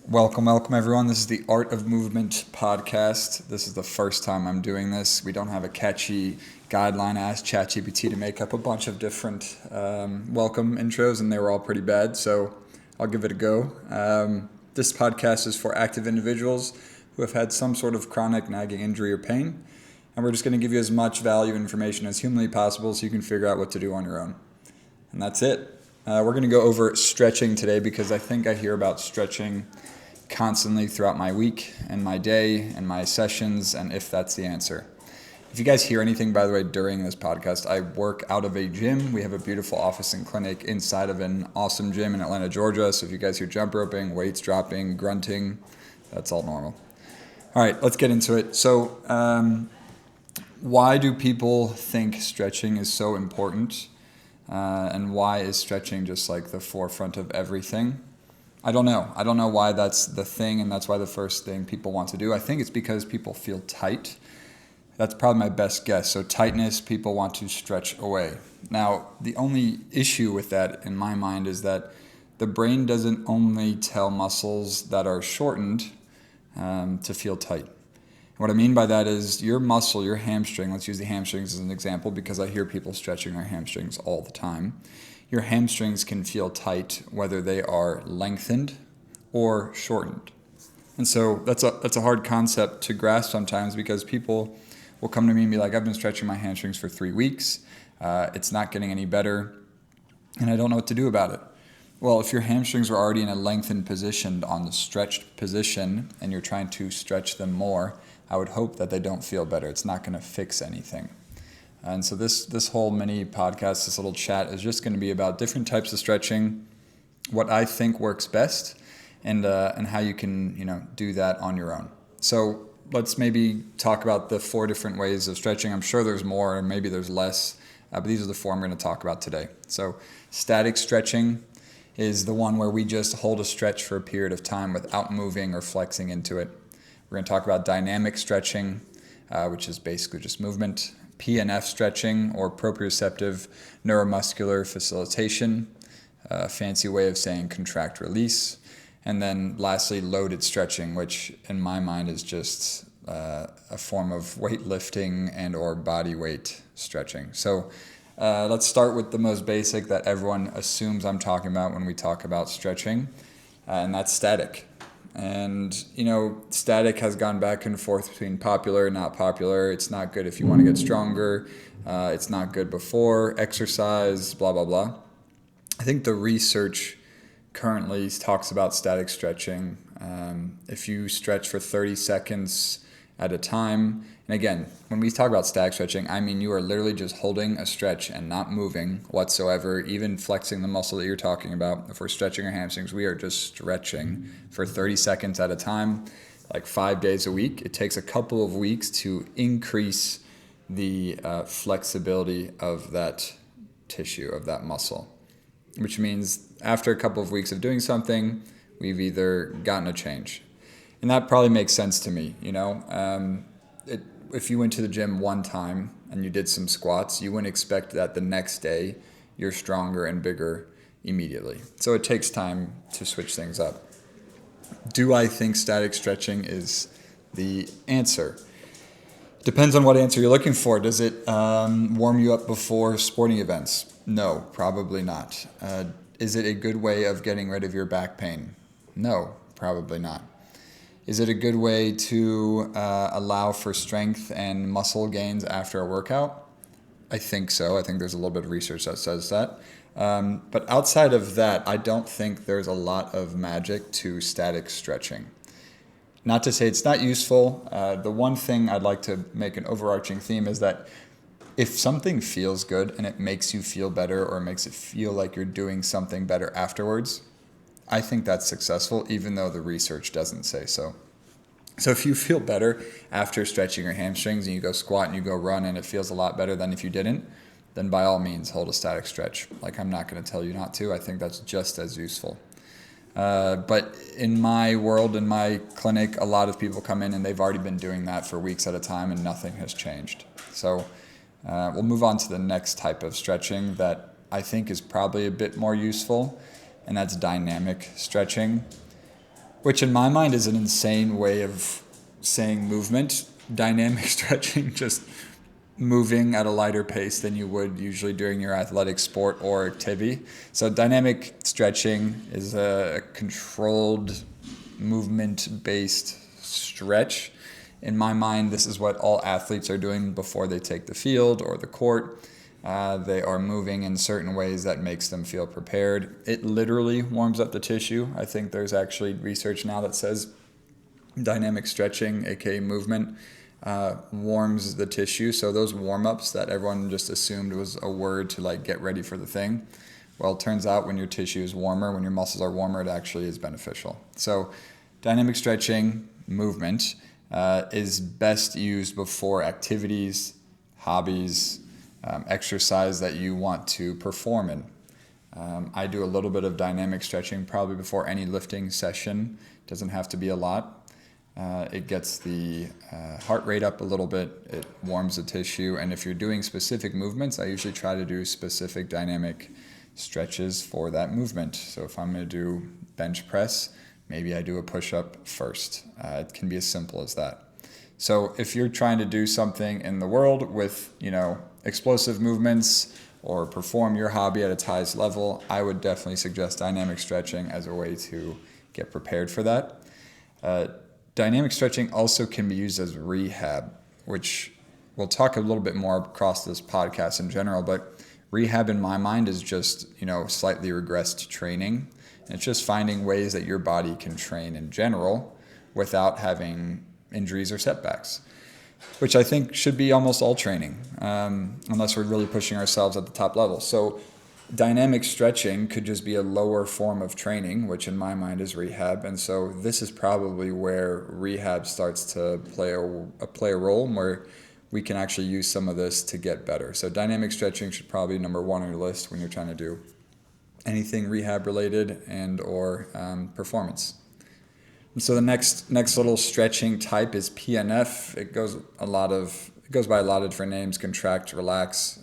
Welcome everyone. This is the Art of Movement podcast. This is the first time I'm doing this. We don't have a catchy guideline. I asked ChatGPT to make up a bunch of different welcome intros, and they were all pretty bad, so I'll give it a go. This podcast is for active individuals who have had some sort of chronic nagging injury or pain, and we're just going to give you as much value information as humanly possible so you can figure out what to do on your own. And that's it. We're going to go over stretching today because I think I hear about stretching constantly throughout my week and my day and my sessions, and if that's the answer. If you guys hear anything, by the way, during this podcast, I work out of a gym. We have a beautiful office and clinic inside of an awesome gym in Atlanta, Georgia. So if you guys hear jump roping, weights dropping, grunting, that's all normal. All right, let's get into it. So why do people think stretching is so important? And why is stretching just like the forefront of everything? I don't know. I don't know why that's the thing, and that's why the first thing people want to do. I think it's because people feel tight. That's probably my best guess. So tightness, people want to stretch away. Now, the only issue with that in my mind is that the brain doesn't only tell muscles that are shortened to feel tight. What I mean by that is your muscle, your hamstring, let's use the hamstrings as an example because I hear people stretching their hamstrings all the time. Your hamstrings can feel tight whether they are lengthened or shortened. And so that's a hard concept to grasp sometimes because people will come to me and be like, I've been stretching my hamstrings for 3 weeks. It's not getting any better, and I don't know what to do about it. Well, if your hamstrings are already in a lengthened position on the stretched position and you're trying to stretch them more, I would hope that they don't feel better. It's not going to fix anything. And so this whole mini podcast, this little chat is just going to be about different types of stretching, what I think works best, and how you can do that on your own. So let's maybe talk about the 4 different ways of stretching. I'm sure there's more, or maybe there's less, but these are the 4 I'm going to talk about today. So static stretching is the one where we just hold a stretch for a period of time without moving or flexing into it. We're going to talk about dynamic stretching, which is basically just movement. PNF stretching, or proprioceptive neuromuscular facilitation, a fancy way of saying contract release. And then lastly, loaded stretching, which in my mind is just a form of weightlifting and or body weight stretching. So let's start with the most basic that everyone assumes I'm talking about when we talk about stretching, and that's static. And, static has gone back and forth between popular and not popular. It's not good if you want to get stronger. It's not good before exercise, blah, blah, blah. I think the research currently talks about static stretching. If you stretch for 30 seconds at a time, and again, when we talk about static stretching, I mean you are literally just holding a stretch and not moving whatsoever, even flexing the muscle that you're talking about. If we're stretching our hamstrings, we are just stretching for 30 seconds at a time, like 5 days a week. It takes a couple of weeks to increase the flexibility of that tissue, of that muscle, which means after a couple of weeks of doing something, we've either gotten a change. And that probably makes sense to me, if you went to the gym one time and you did some squats, you wouldn't expect that the next day you're stronger and bigger immediately. So it takes time to switch things up. Do I think static stretching is the answer? Depends on what answer you're looking for. Does it warm you up before sporting events? No, probably not. Is it a good way of getting rid of your back pain? No, probably not. Is it a good way to allow for strength and muscle gains after a workout? I think so. I think there's a little bit of research that says that. But outside of that, I don't think there's a lot of magic to static stretching. Not to say it's not useful. The one thing I'd like to make an overarching theme is that if something feels good and it makes you feel better or makes it feel like you're doing something better afterwards, I think that's successful, even though the research doesn't say so. So if you feel better after stretching your hamstrings and you go squat and you go run and it feels a lot better than if you didn't, then by all means hold a static stretch. Like, I'm not going to tell you not to. I think that's just as useful. But in my world, in my clinic, a lot of people come in and they've already been doing that for weeks at a time and nothing has changed. So we'll move on to the next type of stretching that I think is probably a bit more useful, and that's dynamic stretching. which in my mind is an insane way of saying movement. Dynamic stretching, just moving at a lighter pace than you would usually during your athletic sport or activity. So dynamic stretching is a controlled movement-based stretch. In my mind, this is what all athletes are doing before they take the field or the court. They are moving in certain ways that makes them feel prepared. It literally warms up the tissue. I think there's actually research now that says dynamic stretching, aka movement, warms the tissue. So those warm-ups that everyone just assumed was a word to like get ready for the thing, well, it turns out when your tissue is warmer, when your muscles are warmer, it actually is beneficial. So dynamic stretching movement is best used before activities, hobbies, exercise that you want to perform in. I do a little bit of dynamic stretching probably before any lifting session. Doesn't have to be a lot. It gets the heart rate up a little bit. It warms the tissue. And if you're doing specific movements, I usually try to do specific dynamic stretches for that movement. So if I'm going to do bench press, maybe I do a push-up first. It can be as simple as that. So if you're trying to do something in the world with, explosive movements or perform your hobby at its highest level, I would definitely suggest dynamic stretching as a way to get prepared for that. Dynamic stretching also can be used as rehab, which we'll talk a little bit more across this podcast in general, but rehab in my mind is just, slightly regressed training. And it's just finding ways that your body can train in general without having injuries or setbacks, which I think should be almost all training, unless we're really pushing ourselves at the top level. So dynamic stretching could just be a lower form of training, which in my mind is rehab. And so this is probably where rehab starts to play a role, where we can actually use some of this to get better. So dynamic stretching should probably be number one on your list when you're trying to do anything rehab related and or performance. And so the next little stretching type is PNF. It goes by a lot of different names: contract, relax,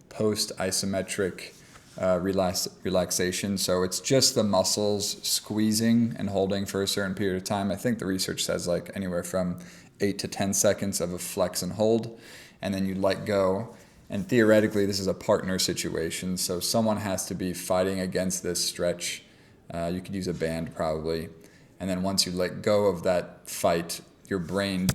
post isometric relaxation. So it's just the muscles squeezing and holding for a certain period of time. I think the research says like anywhere from 8 to 10 seconds of a flex and hold, and then you let go. And theoretically, this is a partner situation, so someone has to be fighting against this stretch. You could use a band probably. And then once you let go of that fight, your brain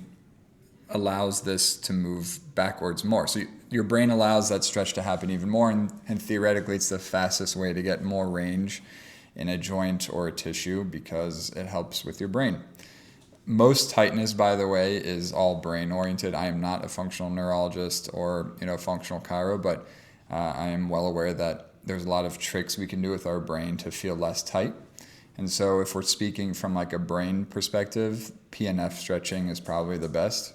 allows this to move backwards more. So your brain allows that stretch to happen even more, and theoretically, it's the fastest way to get more range in a joint or a tissue because it helps with your brain. Most tightness, by the way, is all brain oriented. I am not a functional neurologist or functional chiro, but I am well aware that there's a lot of tricks we can do with our brain to feel less tight. And so if we're speaking from like a brain perspective, PNF stretching is probably the best.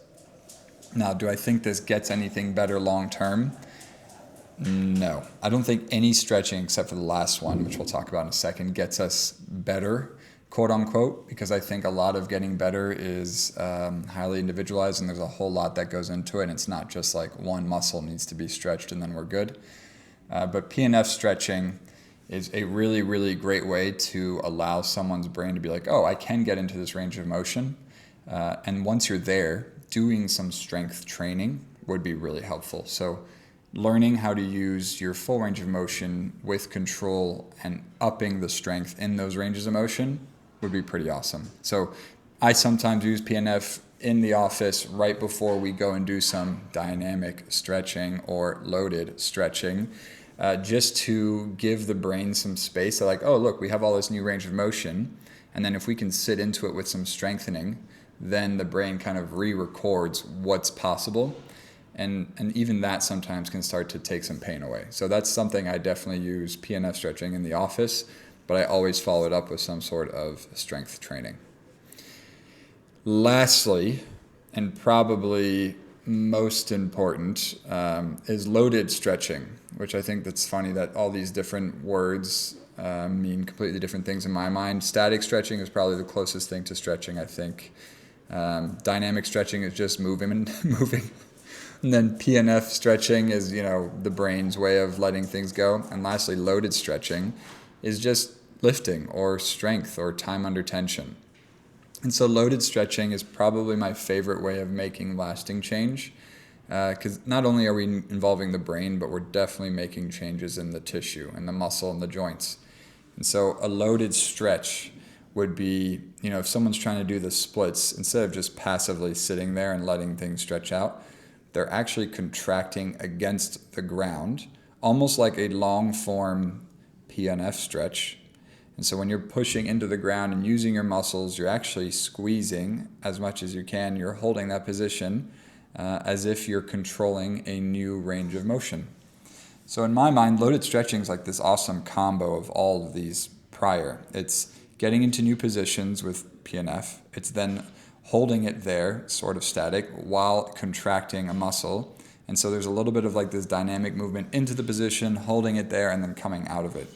Now, do I think this gets anything better long term? No. I don't think any stretching except for the last one, which we'll talk about in a second, gets us better, quote unquote, because I think a lot of getting better is highly individualized, and there's a whole lot that goes into it. And it's not just like one muscle needs to be stretched and then we're good. But PNF stretching is a really, really great way to allow someone's brain to be like, oh, I can get into this range of motion. And once you're there, doing some strength training would be really helpful. So learning how to use your full range of motion with control and upping the strength in those ranges of motion would be pretty awesome. So I sometimes use PNF in the office right before we go and do some dynamic stretching or loaded stretching, just to give the brain some space. So like, oh, look, we have all this new range of motion. And then if we can sit into it with some strengthening, then the brain kind of re-records what's possible. And even that sometimes can start to take some pain away. So that's something I definitely use PNF stretching in the office, but I always follow it up with some sort of strength training. Lastly, and probably most important, is loaded stretching, which I think that's funny that all these different words mean completely different things in my mind. Static stretching is probably the closest thing to stretching, I think. Dynamic stretching is just moving and moving. And then PNF stretching is, the brain's way of letting things go. And lastly, loaded stretching is just lifting or strength or time under tension. And so loaded stretching is probably my favorite way of making lasting change, because not only are we involving the brain, but we're definitely making changes in the tissue and the muscle and the joints. And so a loaded stretch would be, if someone's trying to do the splits, instead of just passively sitting there and letting things stretch out, they're actually contracting against the ground, almost like a long form PNF stretch. And so when you're pushing into the ground and using your muscles, you're actually squeezing as much as you can. You're holding that position as if you're controlling a new range of motion. So in my mind, loaded stretching is like this awesome combo of all of these prior. It's getting into new positions with PNF. It's then holding it there, sort of static, while contracting a muscle. And so there's a little bit of like this dynamic movement into the position, holding it there, and then coming out of it.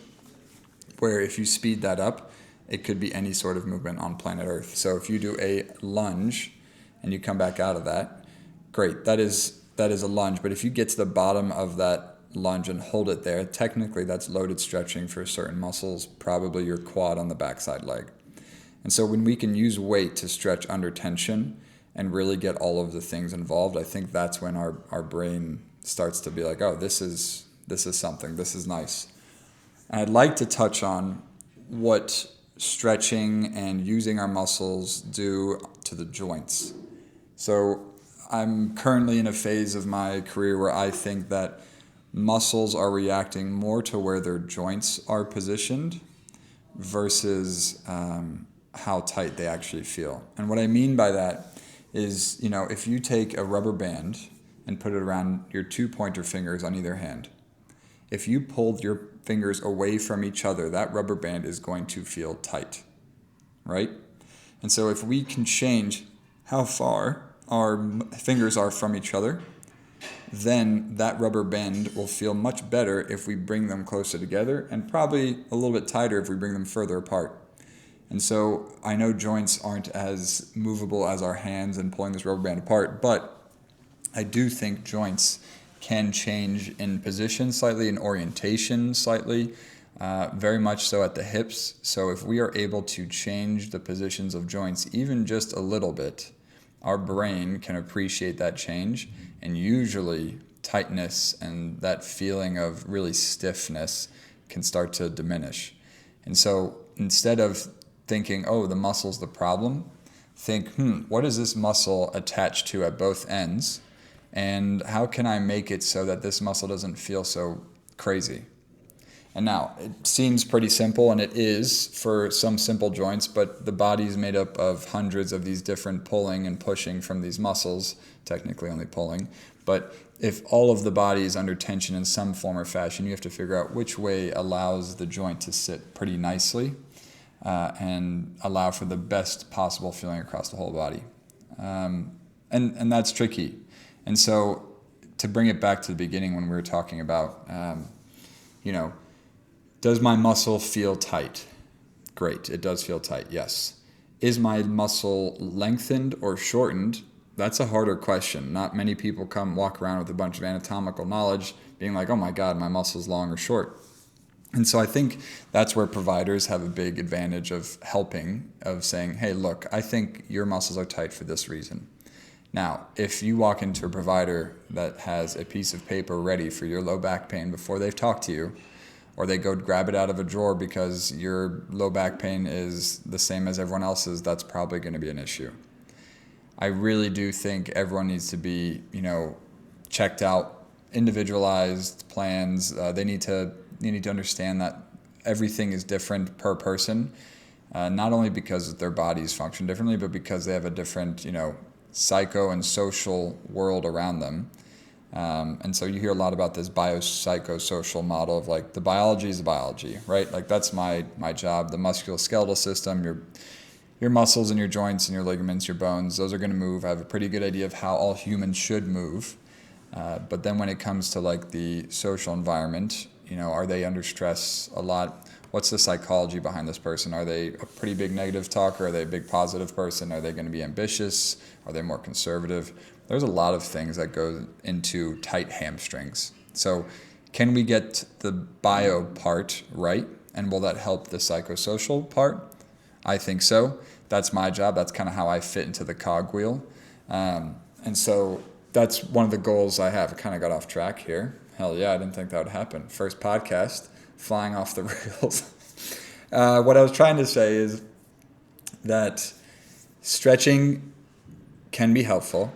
Where if you speed that up, it could be any sort of movement on planet Earth. So if you do a lunge and you come back out of that, great, that is a lunge. But if you get to the bottom of that lunge and hold it there, technically that's loaded stretching for certain muscles, probably your quad on the backside leg. And so when we can use weight to stretch under tension and really get all of the things involved, I think that's when our brain starts to be like, oh, this is something, this is nice. And I'd like to touch on what stretching and using our muscles do to the joints. So I'm currently in a phase of my career where I think that muscles are reacting more to where their joints are positioned versus how tight they actually feel. And what I mean by that is, if you take a rubber band and put it around your two pointer fingers on either hand, if you pulled your fingers away from each other, that rubber band is going to feel tight, right? And so if we can change how far our fingers are from each other, then that rubber band will feel much better if we bring them closer together, and probably a little bit tighter if we bring them further apart. And so I know joints aren't as movable as our hands in pulling this rubber band apart, but I do think joints can change in position slightly, in orientation slightly, very much so at the hips. So if we are able to change the positions of joints even just a little bit, our brain can appreciate that change, and usually tightness and that feeling of really stiffness can start to diminish. And so instead of thinking, oh, the muscle's the problem, think, what is this muscle attached to at both ends? And how can I make it so that this muscle doesn't feel so crazy? And now, it seems pretty simple, and it is for some simple joints, but the body is made up of hundreds of these different pulling and pushing from these muscles, technically only pulling. But if all of the body is under tension in some form or fashion, you have to figure out which way allows the joint to sit pretty nicely and allow for the best possible feeling across the whole body. And that's tricky. And so to bring it back to the beginning when we were talking about, does my muscle feel tight? Great, it does feel tight, yes. Is my muscle lengthened or shortened? That's a harder question. Not many people walk around with a bunch of anatomical knowledge being like, oh my God, my muscle's long or short. And so I think that's where providers have a big advantage of helping, of saying, hey, look, I think your muscles are tight for this reason. Now, if you walk into a provider that has a piece of paper ready for your low back pain before they've talked to you, or they go grab it out of a drawer because your low back pain is the same as everyone else's, that's probably going to be an issue. I really do think everyone needs to be, checked out, individualized plans. They need to understand that everything is different per person, not only because their bodies function differently, but because they have a different, psycho and social world around them. And so you hear a lot about this biopsychosocial model of like the biology is the biology, right? Like that's my job. The musculoskeletal system, your muscles and your joints and your ligaments, your bones, those are going to move. I have a pretty good idea of how all humans should move. But then when it comes to like the social environment, are they under stress a lot? What's the psychology behind this person? Are they a pretty big negative talker? Are they a big positive person? Are they going to be ambitious? Are they more conservative? There's a lot of things that go into tight hamstrings. So can we get the bio part right? And will that help the psychosocial part? I think so. That's my job. That's kind of how I fit into the cogwheel. And so that's one of the goals I have. I kind of got off track here. Hell yeah, I didn't think that would happen. First podcast, flying off the rails. What I was trying to say is that stretching can be helpful.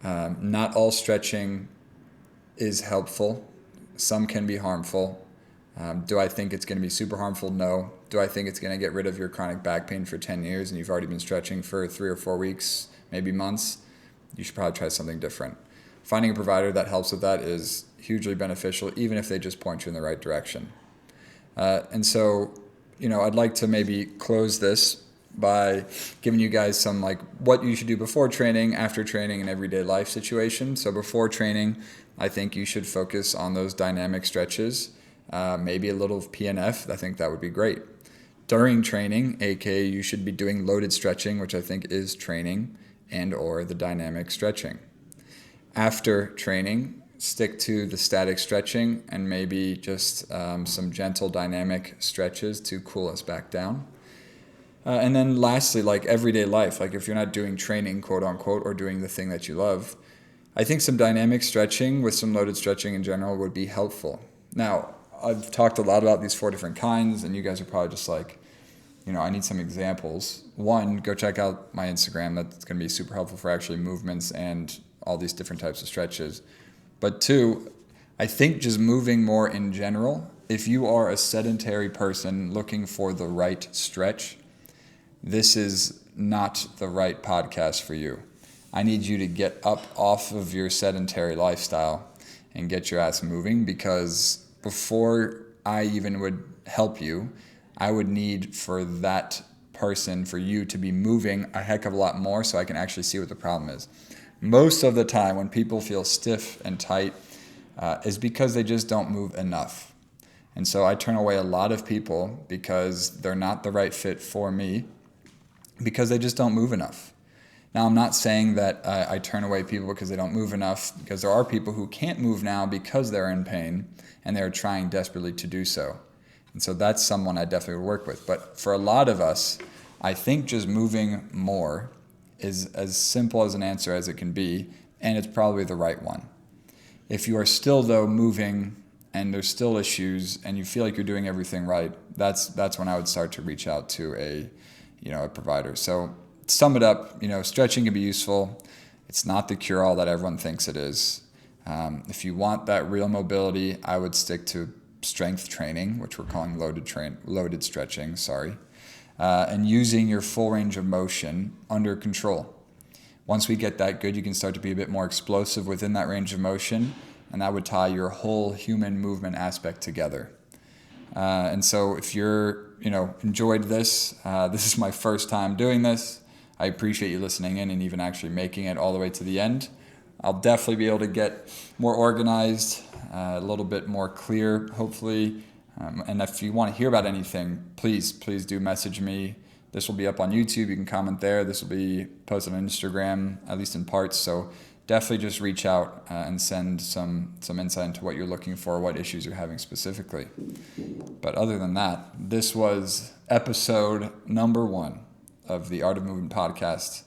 Not all stretching is helpful. Some can be harmful. Do I think it's going to be super harmful? No. Do I think it's going to get rid of your chronic back pain for 10 years and you've already been stretching for 3 or 4 weeks, maybe months? You should probably try something different. Finding a provider that helps with that is hugely beneficial, even if they just point you in the right direction. And so, I'd like to maybe close this by giving you guys some what you should do before training, after training, and everyday life situation. So before training, I think you should focus on those dynamic stretches, maybe a little PNF. I think that would be great. During training, aka you should be doing loaded stretching, which I think is training, and or the dynamic stretching. After training, stick to the static stretching and maybe just some gentle dynamic stretches to cool us back down. And then lastly, everyday life, if you're not doing training, quote unquote, or doing the thing that you love, I think some dynamic stretching with some loaded stretching in general would be helpful. Now, I've talked a lot about these 4 different kinds, and you guys are probably just I need some examples. 1, go check out my Instagram. That's going to be super helpful for actually movements and all these different types of stretches. But 2, I think just moving more in general. If you are a sedentary person looking for the right stretch, this is not the right podcast for you. I need you to get up off of your sedentary lifestyle and get your ass moving, because before I even would help you, I would need for that person, for you to be moving a heck of a lot more so I can actually see what the problem is. Most of the time when people feel stiff and tight is because they just don't move enough. And so I turn away a lot of people because they're not the right fit for me, because they just don't move enough. Now, I'm not saying that I turn away people because they don't move enough, because there are people who can't move now because they're in pain and they're trying desperately to do so. And so that's someone I definitely would work with. But for a lot of us, I think just moving more is as simple as an answer as it can be, and it's probably the right one. If you are still, though, moving and there's still issues and you feel like you're doing everything right, that's when I would start to reach out to a provider. So sum it up, stretching can be useful. It's not the cure-all that everyone thinks it is. If you want that real mobility, I would stick to strength training, which we're calling loaded stretching, and using your full range of motion under control. Once we get that good, you can start to be a bit more explosive within that range of motion, and that would tie your whole human movement aspect together. And so if you're, enjoyed this, this is my first time doing this. I appreciate you listening in and even actually making it all the way to the end. I'll definitely be able to get more organized, a little bit more clear, hopefully. And if you want to hear about anything, please do message me. This will be up on YouTube. You can comment there. This will be posted on Instagram, at least in parts. So definitely just reach out and send some insight into what you're looking for, what issues you're having specifically. But other than that, this was episode number 1 of the Art of Movement podcast.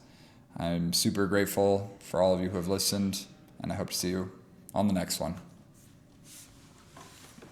I'm super grateful for all of you who have listened, and I hope to see you on the next one.